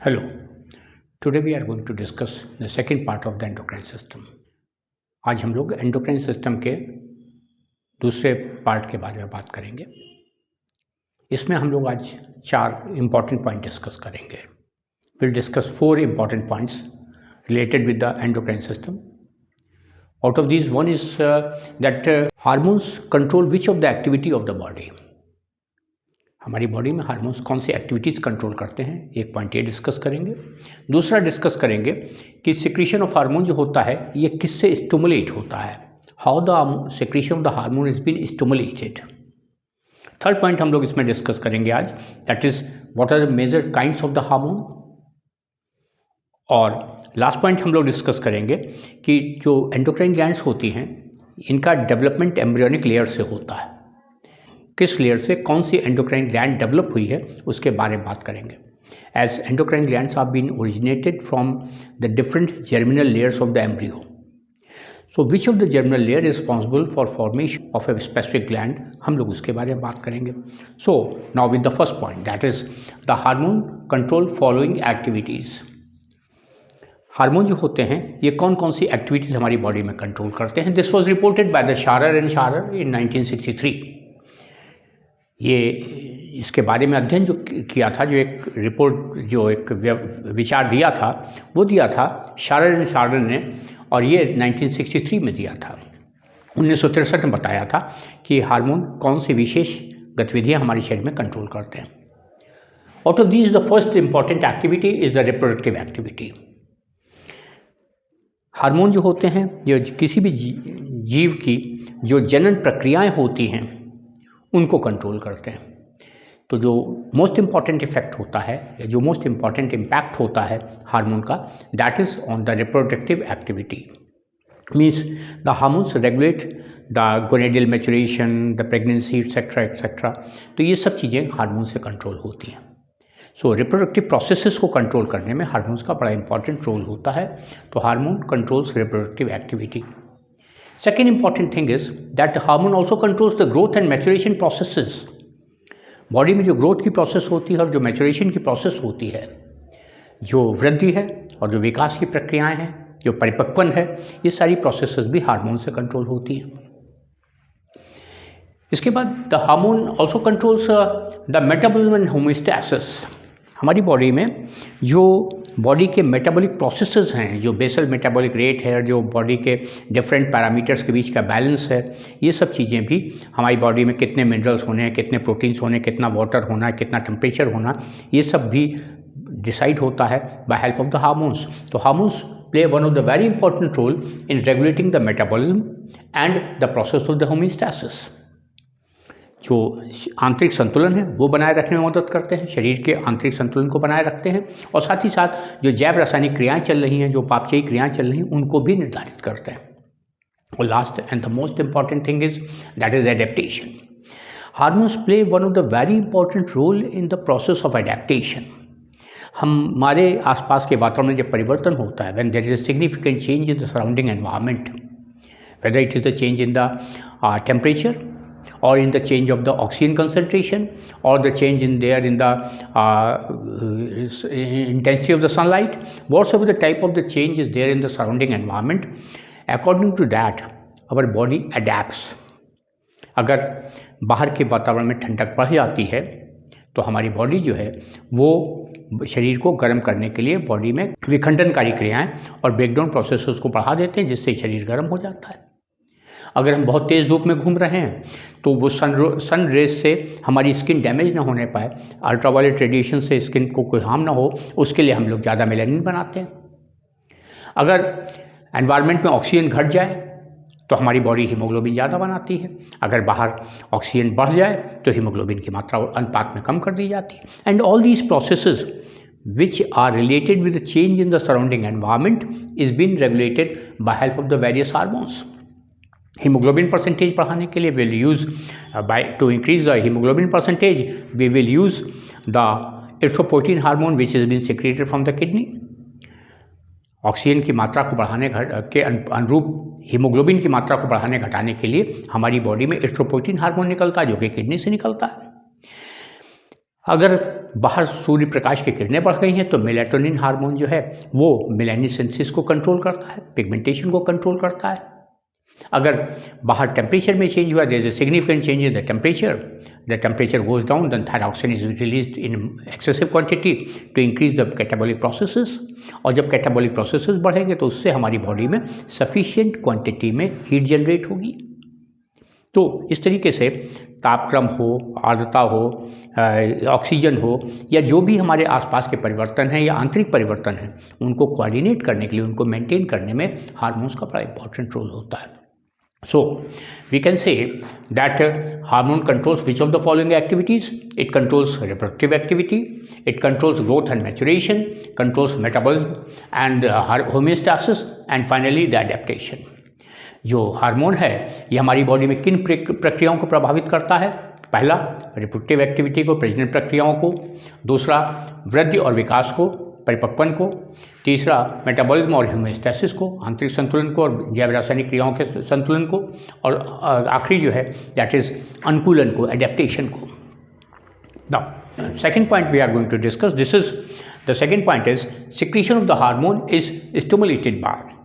Hello, today we are going to discuss the second part of the endocrine system. आज हम लोग endocrine system के दूसरे part के बारे में बात करेंगे। इसमें हम लोग आज 4 इम्पॉर्टेंट पॉइंट डिस्कस करेंगे। Will discuss 4 important points related with the endocrine system. Out of these, one is that hormones control which of the activity of the body. हमारी बॉडी में हार्मोन्स कौन सी एक्टिविटीज़ कंट्रोल करते हैं, एक point ये discuss करेंगे। दूसरा डिस्कस करेंगे कि सिक्रीशन ऑफ हार्मोन जो होता है ये किससे स्टिमुलेट होता है, how the secretion of the hormone is been stimulated. Third point हम लोग इसमें डिस्कस करेंगे आज, that is what are the major kinds of the hormone. और लास्ट पॉइंट हम लोग डिस्कस करेंगे कि जो एंडोक्राइन ग्लैंड्स होती हैं इनका डेवलपमेंट एम्ब्रियोनिक लेयर से होता है, किस लेयर से कौन सी एंडोक्राइन ग्लैंड डेवलप हुई है उसके बारे में बात करेंगे। As endocrine glands are been originated from the different germinal layers of the embryo, so which of the germinal layer is responsible for formation of a specific gland, हम लोग उसके बारे में बात करेंगे। So now with the first point, that is the hormone control following activities. Hormone जो होते हैं ये कौन कौन सी एक्टिविटीज़ हमारी बॉडी में कंट्रोल करते हैं। This was reported by the शारर and शारर इन 1963। ये इसके बारे में अध्ययन जो किया था, जो एक रिपोर्ट, जो एक विचार दिया था, वो दिया था शारर एंड शारर ने, और ये 1963 में दिया था। 1963 में बताया था कि हार्मोन कौन सी विशेष गतिविधियाँ हमारे शरीर में कंट्रोल करते हैं। Out of these the first important activity is the reproductive activity. Hormone जो होते हैं ये किसी भी जीव की जो जनन प्रक्रियाएं होती हैं उनको कंट्रोल करते हैं। तो जो मोस्ट इम्पॉर्टेंट इफेक्ट होता है या जो मोस्ट इम्पॉर्टेंट इम्पैक्ट होता है हार्मोन का, that is on the reproductive activity. Means the hormones regulate the gonadial maturation, the pregnancy etcetera etcetera. तो ये सब चीज़ें हार्मोन से कंट्रोल होती हैं। सो रिप्रोडक्टिव प्रोसेसेस को कंट्रोल करने में हार्मोन्स का बड़ा इंपॉर्टेंट रोल होता है। तो hormone controls reproductive activity. Second important thing is that the hormone also controls the growth and maturation processes. Body में जो ग्रोथ की प्रोसेस होती है और जो मैचुरेशन की प्रोसेस होती है, जो वृद्धि है और जो विकास की प्रक्रियाएं हैं, जो परिपक्वन है, ये सारी प्रोसेसेस भी हार्मोन से कंट्रोल होती हैं। इसके बाद the hormone also controls the metabolism and homeostasis. हमारी बॉडी में जो बॉडी के मेटाबॉलिक प्रोसेसेस हैं, जो बेसल मेटाबॉलिक रेट है, जो बॉडी के डिफरेंट पैरामीटर्स के बीच का बैलेंस है, ये सब चीज़ें भी हमारी बॉडी में कितने मिनरल्स होने हैं, कितने प्रोटीन्स होने हैं, कितना वाटर होना है, कितना टेम्परेचर होना, ये सब भी डिसाइड होता है by help of the hormones. तो hormones play one of the very important role in regulating the metabolism and the process of the homeostasis. जो आंतरिक संतुलन है वो बनाए रखने में मदद करते हैं, शरीर के आंतरिक संतुलन को बनाए रखते हैं, और साथ ही साथ जो जैव रासायनिक क्रियाएं चल रही हैं, जो पापचयी क्रियाएं चल रही हैं, उनको भी निर्धारित करते हैं। और last and the most important thing is that is adaptation. Hormones play one of the very important role in the process of adaptation. हमारे आसपास के वातावरण में जब परिवर्तन होता है, when there is a significant change in the surrounding environment, whether it is the change in the temperature, or in the change of the oxygen concentration, or the change in the intensity of the sunlight, whatsoever the type of the change is there in the surrounding environment, according to that our body adapts. अगर बाहर के वातावरण में ठंडक बढ़ जाती है तो हमारी बॉडी जो है वो शरीर को गर्म करने के लिए बॉडी में विखंडनकारी क्रियाएं और ब्रेकडाउन प्रोसेसेस को बढ़ा देते हैं, जिससे शरीर गर्म हो जाता है। अगर हम बहुत तेज़ धूप में घूम रहे हैं तो वो सन रेज से हमारी स्किन डैमेज ना होने पाए, अल्ट्रावायलेट रेडिएशन से स्किन को कोई हार्म ना हो, उसके लिए हम लोग ज़्यादा मेलानिन बनाते हैं। अगर एनवायरनमेंट में ऑक्सीजन घट जाए तो हमारी बॉडी हीमोग्लोबिन ज़्यादा बनाती है, अगर बाहर ऑक्सीजन बढ़ जाए तो हीमोग्लोबिन की मात्रा अनुपात में कम कर दी जाती है। And all these processes which are related with the change in the surrounding environment is being regulated by help of the various hormones. Haemoglobin percentage बढ़ाने के लिए will use to increase the haemoglobin percentage we will use the erythropoietin hormone which is been secreted from the kidney. Oxygen की मात्रा को बढ़ाने के अनुरूप haemoglobin की मात्रा को बढ़ाने घटाने के लिए हमारी बॉडी में एरिथ्रोपोइटिन हार्मोन निकलता है, जो कि किडनी से निकलता है। अगर बाहर सूर्य प्रकाश की किरणें बढ़ गई हैं तो मेलाटोनिन हार्मोन जो है वो मेलानिसेंसिस को कंट्रोल करता है, पिगमेंटेशन को कंट्रोल करता है। अगर बाहर टेम्परेचर में चेंज हुआ, there is a significant change in the temperature goes down, then thyroxine is released in excessive quantity to increase the catabolic processes. और जब कैटाबॉलिक प्रोसेसेस बढ़ेंगे तो उससे हमारी बॉडी में सफिशिएंट क्वांटिटी में हीट जनरेट होगी। तो इस तरीके से तापक्रम हो, आर्द्रता हो, ऑक्सीजन हो, या जो भी हमारे आसपास के परिवर्तन हैं या आंतरिक परिवर्तन हैं, उनको कोऑर्डिनेट करने के लिए, उनको मेंटेन करने में हार्मोन्स का बड़ा इंपॉर्टेंट रोल होता है। So, we can say that hormone controls which of the following activities? It controls reproductive activity, it controls growth and maturation, controls metabolism and homeostasis, and finally the adaptation. जो hormone है ये हमारी body में किन प्रक्रियाओं को प्रभावित करता है? पहला, रिप्रोडक्टिव एक्टिविटी को, प्रजनन प्रक्रियाओं को। दूसरा, वृद्धि और विकास को, परिपक्वन को। तीसरा, मेटाबॉलिज्म और होमियोस्टेसिस को, आंतरिक संतुलन को और जैव रासायनिक क्रियाओं के संतुलन को। और आखिरी जो है दैट इज अनुकूलन को, एडेप्टेशन को। Now second point we are going to discuss, this is the second point is secretion of the hormone is stimulated by.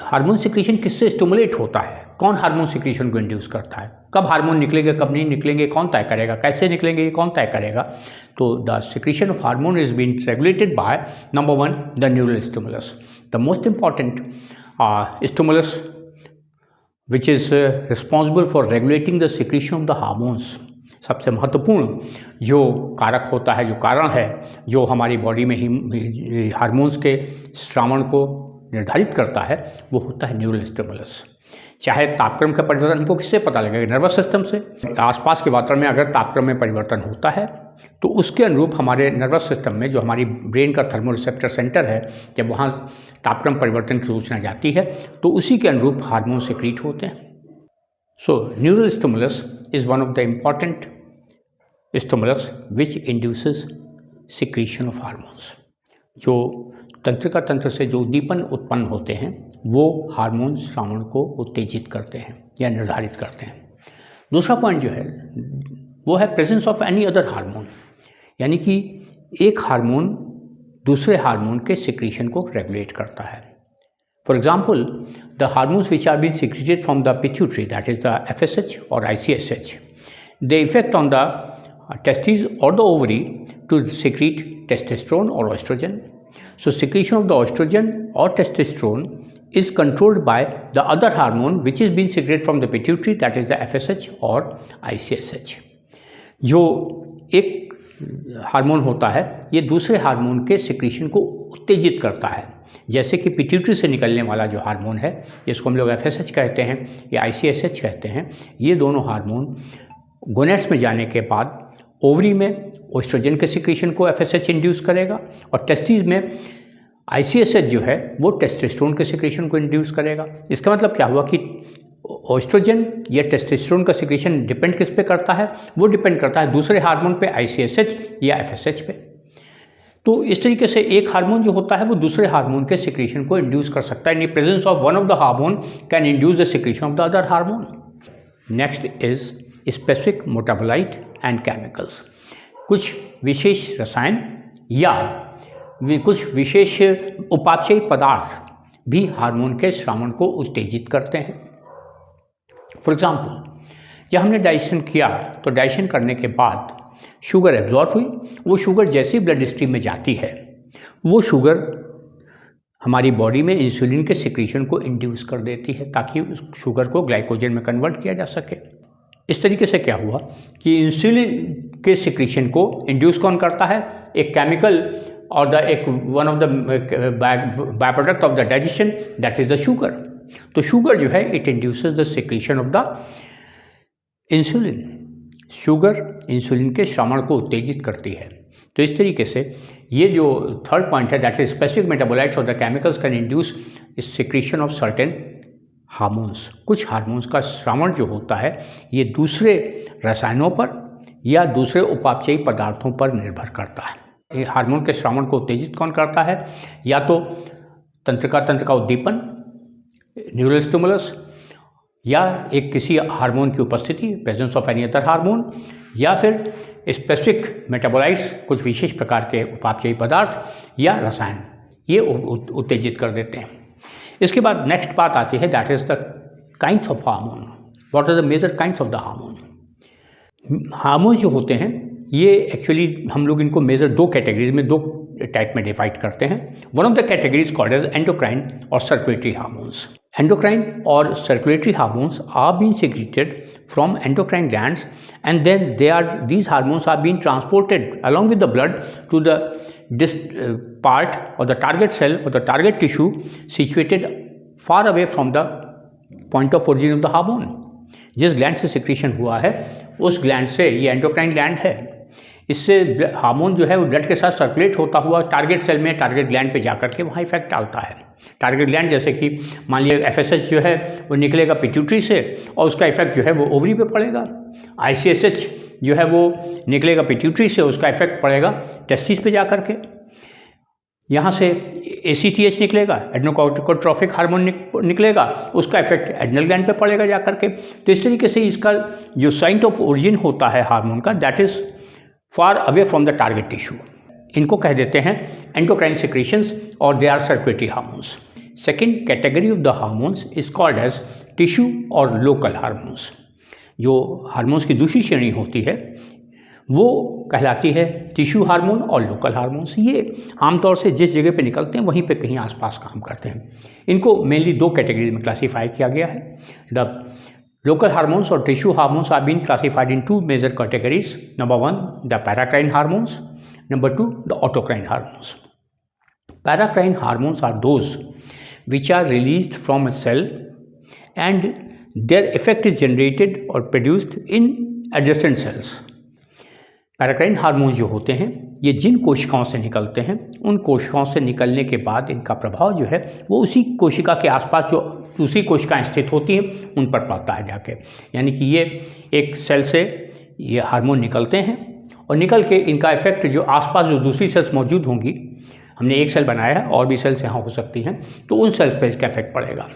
Hormone secretion किससे स्टिमुलेट होता है? कौन हार्मोन सिक्रीशन को इंड्यूस करता है? कब हार्मोन निकलेंगे, कब नहीं निकलेंगे, कौन तय करेगा? कैसे निकलेंगे, ये कौन तय करेगा? तो the secretion of hormone is been regulated by number 1 the neural stimulus, the most important stimulus which is responsible for regulating the secretion of the hormones. सबसे महत्वपूर्ण जो कारक होता है, जो कारण है, जो हमारी बॉडी में ही हार्मोन्स के श्रावण को निर्धारित करता है, वो होता है न्यूरल स्टिमुलस। चाहे तापक्रम का परिवर्तन हमको किससे पता लगेगा? नर्वस सिस्टम से। आसपास के वातावरण में अगर तापक्रम में परिवर्तन होता है तो उसके अनुरूप हमारे नर्वस सिस्टम में, जो हमारी ब्रेन का थर्मोरिसेप्टर सेंटर है, जब वहाँ तापक्रम परिवर्तन की सूचना जाती है तो उसी के अनुरूप हार्मोन सिक्रीट होते हैं। So neural stimulus is one of the important stimulus which induces secretion of hormones. जो तंत्रिका तंत्र से जो उद्दीपन उत्पन्न होते हैं वो हार्मोन श्रावण को उत्तेजित करते हैं या निर्धारित करते हैं। दूसरा पॉइंट जो है वो है presence of any other hormone, यानी कि एक हार्मोन दूसरे हार्मोन के सिक्रीशन को रेगुलेट करता है। For example, the hormones which are been secreted from the pituitary, that is the FSH और ICSH, they effect on the testes or the ovary to secrete testosterone or estrogen. So secretion of the estrogen or testosterone is controlled by the other hormone which is being secreted from the pituitary, that is the FSH or ICSH. जो एक hormone होता है ये दूसरे hormone के secretion को उत्तेजित करता है। जैसे कि पिट्यूटरी से निकलने वाला जो हार्मोन है, जिसको हम लोग FSH कहते हैं या ICSH कहते हैं, ये दोनों हार्मोन गोनेट्स में जाने के बाद ओवरी में एस्ट्रोजन के सिक्रीशन को FSH इंड्यूस करेगा और टेस्टिस में ICSH जो है वो टेस्टोस्टेरोन के सिक्रीशन को इंड्यूस करेगा। इसका मतलब क्या हुआ कि एस्ट्रोजन या टेस्टोस्टेरोन का सिक्रीशन डिपेंड किस पे करता है? वो डिपेंड करता है दूसरे हार्मोन पे, ICSH या FSH पे। तो इस तरीके से एक हार्मोन जो होता है वो दूसरे हार्मोन के सिक्रीशन को इंड्यूस कर सकता है। In presence of one of the hormone can induce the secretion of the other hormone. Next is specific metabolite and chemicals. कुछ विशेष रसायन या कुछ विशेष उपापचयी पदार्थ भी हार्मोन के श्रावण को उत्तेजित करते हैं। फॉर एग्जाम्पल, जब हमने डाइजेशन किया तो डाइजेशन करने के बाद शुगर एब्जॉर्ब हुई, वो शुगर जैसे ब्लड स्ट्रीम में जाती है वो शुगर हमारी बॉडी में इंसुलिन के सिक्रीशन को इंड्यूस कर देती है ताकि उस शुगर को ग्लाइकोजन में कन्वर्ट किया जा सके। इस तरीके से क्या हुआ कि इंसुलिन के सिक्रीशन को इंड्यूस कौन करता है? एक केमिकल और एक one of the by product of the digestion, that is the sugar. तो शुगर जो है it induces the secretion of the insulin. Sugar insulin के श्रावण को उत्तेजित करती है। तो इस तरीके से ये जो थर्ड पॉइंट है, दैट इज स्पेसिफिक मेटाबोलाइट्स और the chemicals can induce secretion of certain hormones. कुछ हार्मोन्स का श्रावण जो होता है ये दूसरे रसायनों पर या दूसरे उपापचयी पदार्थों पर निर्भर करता है। ये हार्मोन के श्रावण को उत्तेजित कौन करता है? या तो तंत्रिका तंत्र का उद्दीपन, न्यूरल स्टिमुलस, या एक किसी हार्मोन की उपस्थिति, presence of any other hormone, या फिर स्पेसिफिक मेटाबोलाइट्स, कुछ विशेष प्रकार के उपापचयी पदार्थ या रसायन, ये उत्तेजित कर देते हैं। इसके बाद नेक्स्ट बात आती है, that is the kinds of hormone. What are the major kinds of the hormone? Hormone जो होते हैं ये एक्चुअली हम लोग इनको मेजर दो कैटेगरीज में, दो टाइप में डिवाइड करते हैं। One of the categories called as endocrine or circulatory hormones. Endocrine or circulatory hormones are being secreted from endocrine glands, and then these hormones are being transported along with the blood to the part or the target cell or the target tissue situated far away from the point of origin of the hormone. जिस gland से secretion हुआ है उस gland से, ये endocrine gland है, इससे hormone जो है वो ब्लड के साथ सर्कुलेट होता हुआ टारगेट सेल में, टारगेट ग्लैंड पे जाकर के वहाँ इफेक्ट डालता है। टारगेट ग्लैंड जैसे कि मान लीजिए FSH जो है वो निकलेगा पिट्यूटरी से और उसका इफेक्ट जो है वो ओवरी पे पड़ेगा। ICSH जो है वो निकलेगा पिट्यूटरी से, उसका इफेक्ट पड़ेगा टेस्टिस पे जाकर के। यहाँ से ACTH निकलेगा, एड्रेनोकॉर्टिकोट्रोफिक हार्मोन निकलेगा, उसका इफेक्ट एड्रिनल ग्लैंड पे पड़ेगा जाकर के। तो इस तरीके से इसका जो साइट ऑफ ओरिजिन होता है हार्मोन का, that is far away from the target tissue. इनको कह देते हैं एंडोक्राइन सिक्रीशंस और they are circulatory hormones. Second category of the hormones is called as tissue और लोकल हार्मोन्स। जो हार्मोन्स की दूसरी श्रेणी होती है वो कहलाती है टिश्यू हार्मोन और लोकल हार्मोन्स। ये आमतौर से जिस जगह पे निकलते हैं वहीं पे कहीं आसपास काम करते हैं। इनको मेनली दो कैटेगरी में क्लासीफाई किया गया है। The local hormones or tissue hormones are being classified in two major categories. Number one, the paracrine hormones. Number two, the autocrine hormones. Paracrine hormones are those which are released from a cell and their effect is generated or produced in adjacent cells. Paracrine hormone जो होते हैं ये जिन कोशिकाओं से निकलते हैं उन कोशिकाओं से निकलने के बाद इनका प्रभाव जो है वो उसी कोशिका के आसपास जो दूसरी कोशिकाएं स्थित होती हैं उन पर पड़ता है जाके। यानी कि ये एक सेल से ये हार्मोन निकलते हैं और निकल के इनका इफेक्ट जो आसपास जो दूसरी सेल्स मौजूद होंगी, हमने एक सेल बनाया है और भी सेल्स यहाँ हो सकती हैं, तो उन सेल्स पर इसका इफेक्ट पड़ेगा।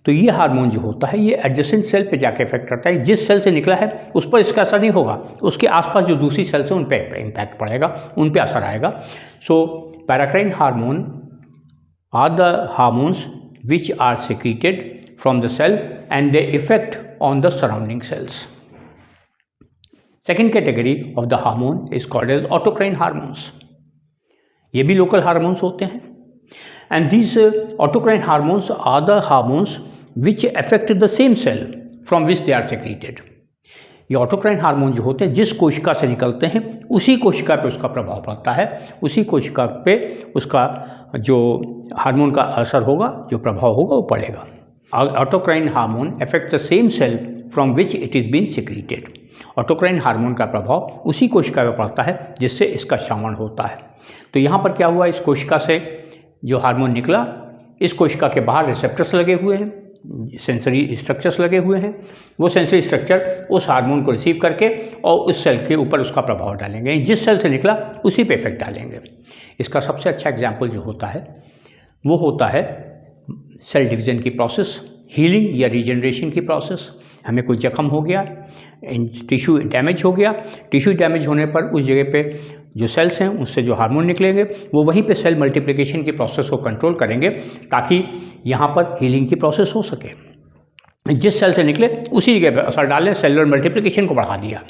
तो ये हार्मोन जो होता है ये एडजेसेंट सेल पे जाके इफेक्ट करता है। जिस सेल से निकला है उस पर इसका असर नहीं होगा, उसके आसपास जो दूसरी सेल्स हैं उन पर इम्पैक्ट पड़ेगा, उन पे असर आएगा। So paracrine hormone are the hormones which are secreted from the cell and they affect on the surrounding cells. Second category of the hormone is called as autocrine hormones. ये भी local hormones होते हैं and these autocrine hormones are the hormones which affect the same cell from which they are secreted. ये autocrine hormone जो होते हैं जिस कोशिका से निकलते हैं उसी कोशिका पे उसका प्रभाव पड़ता है, उसी कोशिका पे उसका जो हार्मोन का असर होगा, जो प्रभाव होगा वो पड़ेगा। Autocrine hormone affect the same cell from which it is been secreted. Autocrine hormone का प्रभाव उसी कोशिका पे पड़ता है जिससे इसका श्रवण होता है। तो यहाँ पर क्या हुआ, इस कोशिका से जो हार्मोन निकला, इस कोशिका के बाहर रिसेप्टर्स लगे हुए हैं, सेंसरी स्ट्रक्चर्स लगे हुए हैं। वो सेंसरी स्ट्रक्चर उस हार्मोन को रिसीव करके और उस सेल के ऊपर उसका प्रभाव डालेंगे, जिस सेल से निकला उसी पे इफेक्ट डालेंगे। इसका सबसे अच्छा एग्जाम्पल जो होता है वो होता है सेल डिवीज़न की प्रोसेस, हीलिंग या रीजनरेशन की प्रोसेस। हमें कोई जख्म हो गया, टिश्यू डैमेज हो गया, टिश्यू डैमेज होने पर उस जगह पे जो सेल्स हैं उससे जो हार्मोन निकलेंगे वो वहीं पे सेल मल्टीप्लिकेशन की प्रोसेस को कंट्रोल करेंगे ताकि यहाँ पर हीलिंग की प्रोसेस हो सके। जिस सेल से निकले उसी जगह पर असर डालें, सेलुलर मल्टीप्लिकेशन को बढ़ा दिया।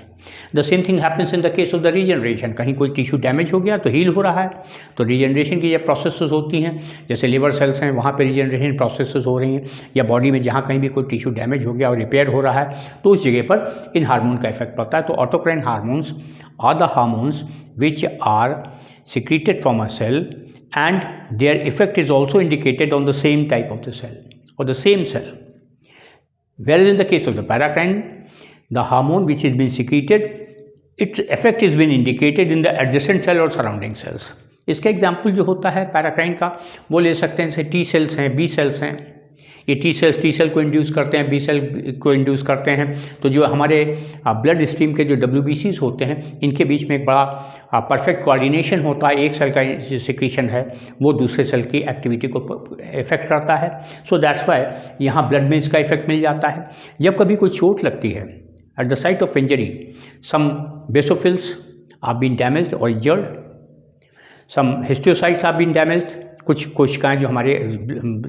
The same thing happens in the case of the regeneration. कहीं कोई टिश्यू डैमेज हो गया तो हील हो रहा है, तो रीजनरेशन की ये प्रोसेसेस होती हैं। जैसे लिवर सेल्स हैं वहाँ पे रीजनरेशन प्रोसेसेस हो रही हैं, या बॉडी में जहाँ कहीं भी कोई टिश्यू डैमेज हो गया और रिपेयर हो रहा है तो उस जगह पर इन हार्मोन का इफेक्ट पड़ता है। तो autocrine hormones are the hormones which are secreted from a cell and their effect is also indicated on the same type of the cell or the same cell. Whereas in the case of the paracrine, the hormone which is being secreted, its effect is being indicated in the adjacent cell or surrounding cells. इसका example जो होता है paracrine का वो ले सकते हैं, जैसे टी सेल्स हैं, बी सेल्स हैं। ये टी सेल को इंड्यूस करते हैं, बी सेल को इंड्यूस करते हैं। तो जो हमारे ब्लड स्ट्रीम के जो WBCs होते हैं इनके बीच में एक बड़ा परफेक्ट कोऑर्डिनेशन होता है। एक सेल का जो सिक्रीशन है वो दूसरे सेल की एक्टिविटी को इफेक्ट करता है। सो दैट्स वाई यहाँ ब्लड में इसका इफेक्ट मिल जाता है। जब कभी कोई चोट लगती है, At the site of injury, some basophils are being damaged or injured. Some histiocytes are being damaged. कुछ कोशिकाएं जो हमारे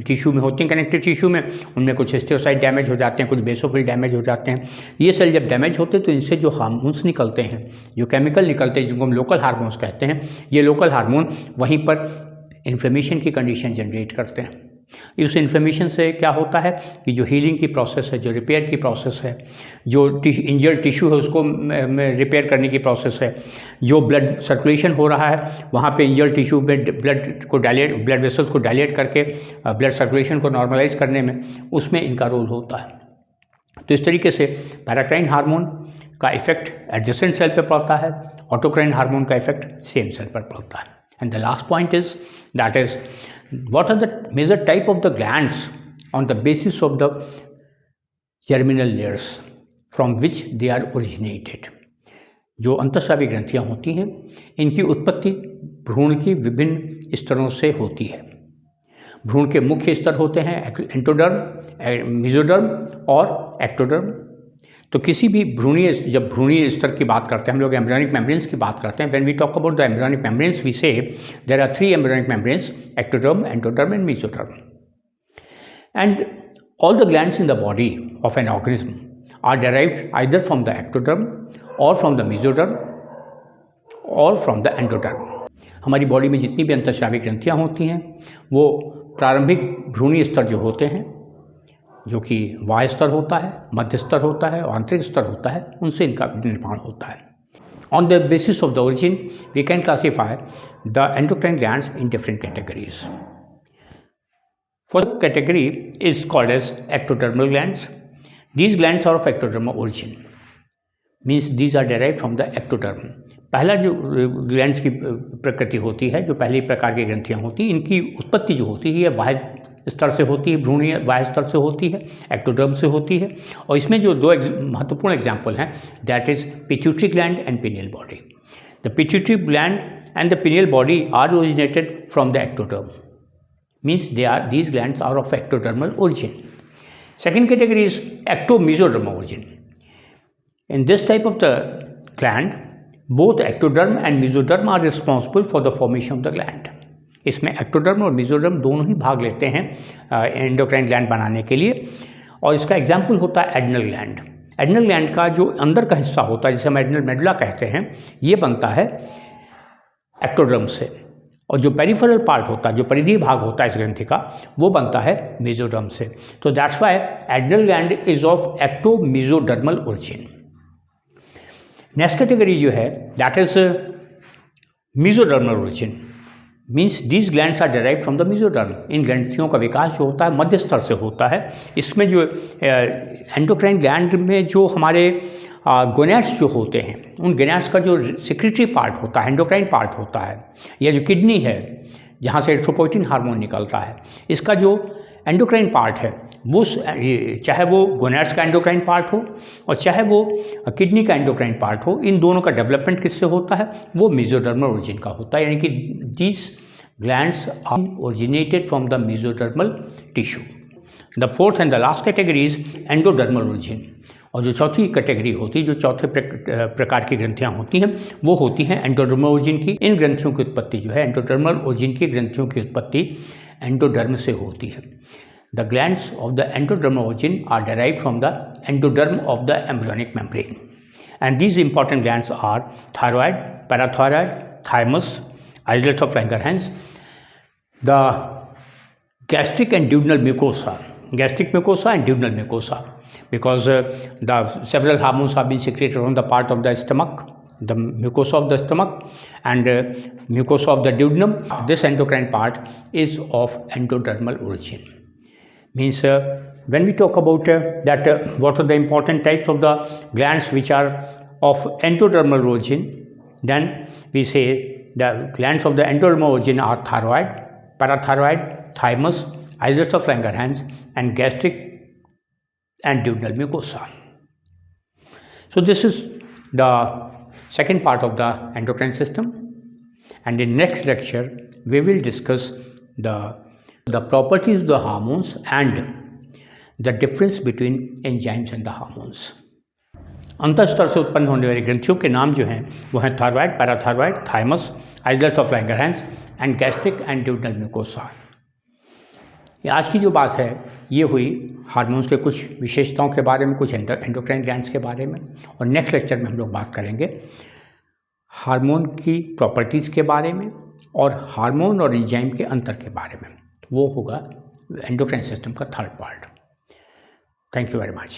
टिश्यू में होती हैं, कनेक्टिव टिश्यू में, उनमें कुछ हिस्टियोसाइट डैमेज हो जाते हैं, कुछ बेसोफिल डैमेज हो जाते हैं। ये सेल जब डैमेज होते हैं तो इनसे जो हार्मोन्स निकलते हैं, जो केमिकल निकलते हैं, जिनको हम लोकल हार्मोन्स कहते हैं, ये लोकल हार्मोन वहीं पर इन्फ्लेमेशन की कंडीशन जनरेट करते हैं। इस इन्फ्लेमेशन से क्या होता है कि जो हीलिंग की प्रोसेस है, जो रिपेयर की प्रोसेस है, जो इंजर्ड टिश्यू है उसको रिपेयर करने की प्रोसेस है, जो ब्लड सर्कुलेशन हो रहा है वहाँ पे इंजर्ड टिश्यू में ब्लड वेसल्स को डायलेट करके ब्लड सर्कुलेशन को नॉर्मलाइज करने में, उसमें इनका रोल होता है। तो इस तरीके से पैराक्राइन हार्मोन का इफेक्ट एडजेसेंट सेल पर पड़ता है, ऑटोक्राइन हार्मोन का इफेक्ट सेम सेल पर पड़ता है। And the last point is that is what are the major type of the glands on the basis of the germinal layers from which they are originated। जो अंतःस्रावी ग्रंथियाँ होती हैं, इनकी उत्पत्ति भ्रूण की विभिन्न स्तरों से होती है। भ्रूण के मुख्य स्तर होते हैं एंडोडर्म, मेसोडर्म और एक्टोडर्म। तो किसी भी जब भ्रूणीय स्तर की बात करते हैं, हम लोग एम्ब्रियोनिक मेम्ब्रेन्स की बात करते हैं। When we talk about the embryonic membranes we say there are 3 embryonic membranes, ectoderm, endoderm and mesoderm. And all the glands in the body of an organism are derived either from the ectoderm or from the mesoderm or from the endoderm. हमारी body में जितनी भी अंतःस्रावी ग्रंथियाँ होती हैं वो प्रारंभिक भ्रूणीय स्तर जो होते हैं, जो कि बाह्य स्तर होता है, मध्य स्तर होता है और आंतरिक स्तर होता है, उनसे इनका निर्माण होता है। On the basis of the origin we can classify the endocrine glands in different categories. First category is called as ectodermal glands. These glands are of ectodermal origin, means these are derived from the ectoderm. पहला जो glands की प्रकृति होती है, जो पहली प्रकार की ग्रंथियाँ होती हैं, इनकी उत्पत्ति जो होती है बाह्य स्तर से होती है, भ्रूणीय बाह्य स्तर से होती है, एक्टोडर्म से होती है। और इसमें जो दो महत्वपूर्ण एग्जाम्पल हैं, that is pituitary gland and pineal body. The pituitary gland and the pineal body are originated from the ectoderm, means these glands are of ectodermal origin. Second category is ectomesodermal origin. In this type of the gland, both ectoderm and mesoderm are responsible for the formation of the gland. इसमें ectoderm और mesoderm दोनों ही भाग लेते हैं endocrine gland बनाने के लिए। और इसका एग्जाम्पल होता है एड्रिनल ग्लैंड। एड्रिनल ग्लैंड का जो अंदर का हिस्सा होता है, जिसे हम एड्रिनल मेडुला कहते हैं, ये बनता है एक्टोडर्म से। और जो पेरिफेरल पार्ट होता है, जो परिधीय भाग होता है इस ग्रंथि का, वो बनता है मेसोडर्म से। तो that's why adrenal gland is of ectomesodermal origin. Next category जो है that is mesodermal origin, means these glands are derived from the mesoderm. इन ग्रंथियों का विकास जो होता है मध्य स्तर से होता है। इसमें जो एंडोक्राइन ग्लैंड में जो हमारे गोनैड्स जो होते हैं, उन गोनैड्स का जो सेक्रेटरी पार्ट होता है, एंडोक्राइन पार्ट होता है, या जो किडनी है जहाँ से एरिथ्रोपोइटिन हार्मोन निकलता है, इसका जो एंडोक्राइन पार्ट है वो, चाहे वो गोनैड्स का एंडोक्राइन पार्ट हो और चाहे वो किडनी का एंडोक्राइन पार्ट हो, इन दोनों का डेवलपमेंट किससे होता है, वो मेसोडर्मल ओरिजिन का होता है। यानी कि these glands are originated from the mesodermal tissue. The fourth and the last category is endodermal origin. और जो चौथी कैटेगरी होती है, जो चौथे प्रकार की ग्रंथियाँ होती हैं, वो होती हैं एंडोडर्मल ओरिजिन की। इन ग्रंथियों की उत्पत्ति जो है, एंडोडर्मल ओरिजिन की ग्रंथियों की उत्पत्ति एंडोडर्म से होती है। The glands of the endodermal origin are derived from the endoderm of the embryonic membrane, and these important glands are thyroid, parathyroid, thymus, islets of Langerhans, the gastric and duodenal mucosa, and duodenal mucosa, because the several hormones have been secreted from the part of the stomach, the mucosa of the stomach and mucosa of the duodenum. This endocrine part is of endodermal origin. Means when we talk about what are the important types of the glands which are of endodermal origin, then we say the glands of the endodermal origin are thyroid, parathyroid, thymus, islets of Langerhans, and gastric and duodenal mucosa. So this is the second part of the endocrine system, and in next lecture we will discuss the properties of the hormones and the difference between enzymes and the hormones. अंतःस्तर से उत्पन्न होने वाली ग्रंथियों के नाम जो हैं वो हैं thyroid, parathyroid, thymus, islets of Langerhans and gastric and duodenal mucosa. आज की जो बात है ये हुई हार्मोन्स के कुछ विशेषताओं के बारे में, कुछ एंडोक्राइन ग्लैंड्स के बारे में, और नेक्स्ट लेक्चर में हम लोग बात करेंगे हार्मोन की प्रॉपर्टीज़ के बारे में और हार्मोन और एंजाइम के अंतर के बारे में। वो होगा एंडोक्राइन सिस्टम का third part. Thank you very much.